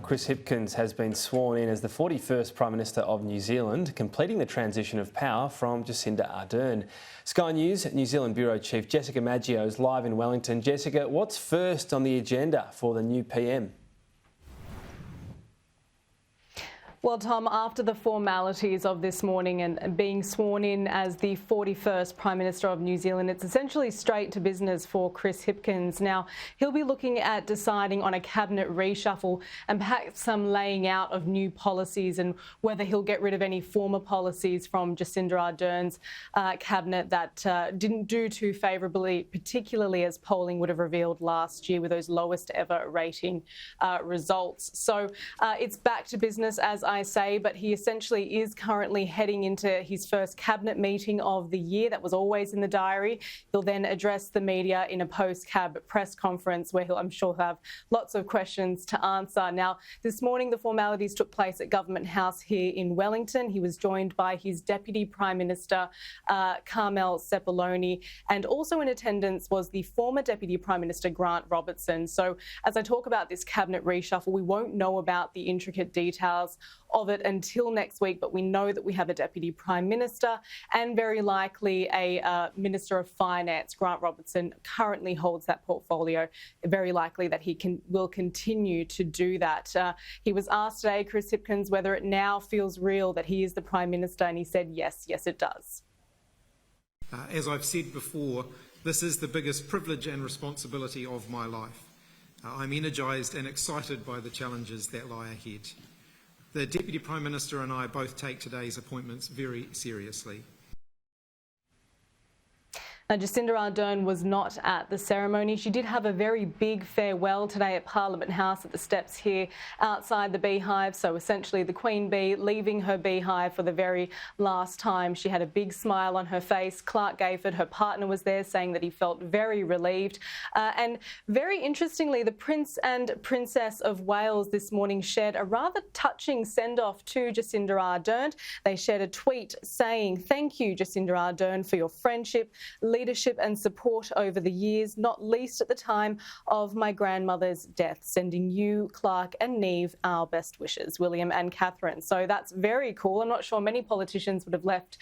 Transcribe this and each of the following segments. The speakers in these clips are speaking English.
Chris Hipkins has been sworn in as the 41st Prime Minister of New Zealand, completing the transition of power from Jacinda Ardern. Sky News New Zealand Bureau Chief Jessica Maggio is live in Wellington. Jessica, what's first on the agenda for the new PM? Well, Tom, after the formalities of this morning and being sworn in as the 41st Prime Minister of New Zealand, it's essentially straight to business for Chris Hipkins. Now, he'll be looking at deciding on a cabinet reshuffle and perhaps some laying out of new policies and whether he'll get rid of any former policies from Jacinda Ardern's cabinet that didn't do too favourably, particularly as polling would have revealed last year with those lowest ever rating results. So it's back to business, as I say, but he essentially is currently heading into his first cabinet meeting of the year. That was always in the diary. He'll then address the media in a post-cab press conference where I'm sure he'll have lots of questions to answer. Now, this morning the formalities took place at Government House here in Wellington. He was joined by his Deputy Prime Minister, Carmel, Sepuloni, and also in attendance was the former Deputy Prime Minister, Grant Robertson. So as I talk about this cabinet reshuffle, we won't know about the intricate details of it until next week, but we know that we have a Deputy Prime Minister and very likely a Minister of Finance. Grant Robertson currently holds that portfolio. Very likely that he will continue to do that. He was asked today, Chris Hipkins, whether it now feels real that he is the Prime Minister, and he said yes, it does. As I've said before, this is the biggest privilege and responsibility of my life. I'm energised and excited by the challenges that lie ahead. The Deputy Prime Minister and I both take today's appointments very seriously. Now, Jacinda Ardern was not at the ceremony. She did have a very big farewell today at Parliament House at the steps here outside the beehive. So essentially the Queen Bee leaving her beehive for the very last time. She had a big smile on her face. Clark Gayford, her partner, was there saying that he felt very relieved. And very interestingly, the Prince and Princess of Wales this morning shared a rather touching send-off to Jacinda Ardern. They shared a tweet saying, "Thank you, Jacinda Ardern, for your friendship, leadership and support over the years, not least at the time of my grandmother's death. Sending you, Clark and Neve, our best wishes, William and Catherine." So that's very cool. I'm not sure many politicians would have left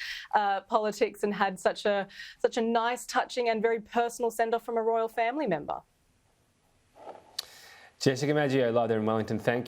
politics and had such a nice, touching and very personal send-off from a royal family member. Jessica Maggio, live there in Wellington. Thank you.